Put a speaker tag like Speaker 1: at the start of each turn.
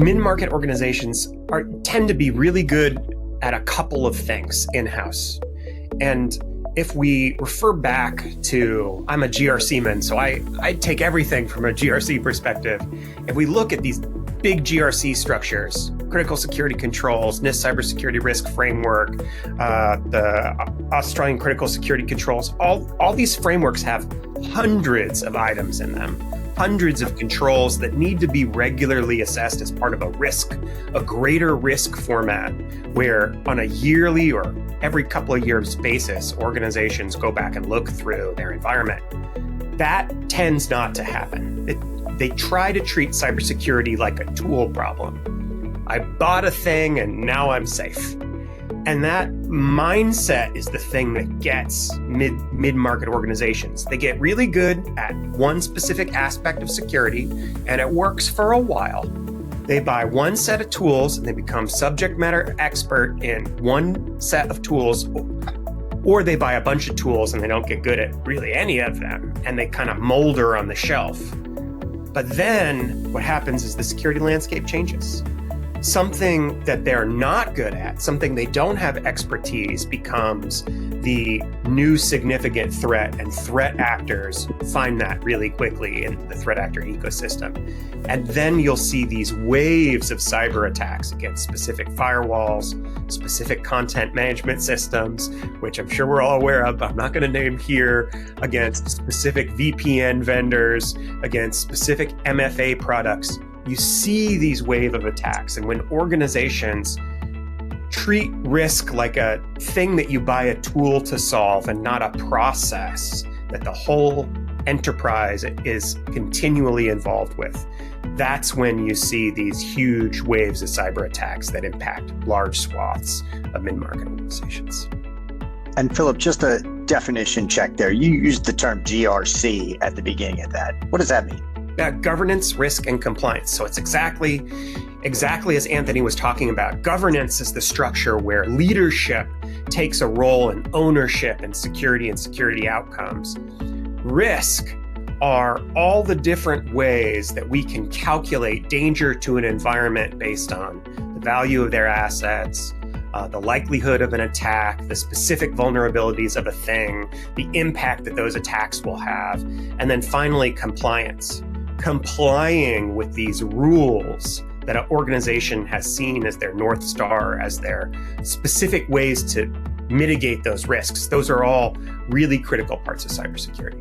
Speaker 1: mid-market organizations tend to be really good at a couple of things in-house. And if we refer back to, I'm a GRC man, so I take everything from a GRC perspective. If we look at these big GRC structures, critical security controls, NIST cybersecurity risk framework, the Australian critical security controls, all these frameworks have hundreds of items in them, hundreds of controls that need to be regularly assessed as part of a greater risk format, where on a yearly or every couple of years basis, organizations go back and look through their environment. That tends not to happen. They try to treat cybersecurity like a tool problem. I bought a thing and now I'm safe. And that mindset is the thing that gets mid-market organizations. They get really good at one specific aspect of security, and it works for a while. They buy one set of tools and they become subject matter expert in one set of tools, or they buy a bunch of tools and they don't get good at really any of them, and they kind of molder on the shelf. But then what happens is the security landscape changes. Something that they're not good at, something they don't have expertise, becomes the new significant threat, and threat actors find that really quickly in the threat actor ecosystem. And then you'll see these waves of cyber attacks against specific firewalls, specific content management systems, which I'm sure we're all aware of, but I'm not going to name here, against specific VPN vendors, against specific MFA products. You see these wave of attacks, and when organizations treat risk like a thing that you buy a tool to solve and not a process that the whole enterprise is continually involved with, that's when you see these huge waves of cyber attacks that impact large swaths of mid-market organizations.
Speaker 2: And Philip, just a definition check there. You used the term GRC at the beginning of that. What does that mean?
Speaker 1: Governance, risk, and compliance. So it's exactly as Anthony was talking about. Governance is the structure where leadership takes a role in ownership and security outcomes. Risk are all the different ways that we can calculate danger to an environment based on the value of their assets, the likelihood of an attack, the specific vulnerabilities of a thing, the impact that those attacks will have, and then finally compliance. Complying with these rules that an organization has seen as their North Star, as their specific ways to mitigate those risks. Those are all really critical parts of cybersecurity.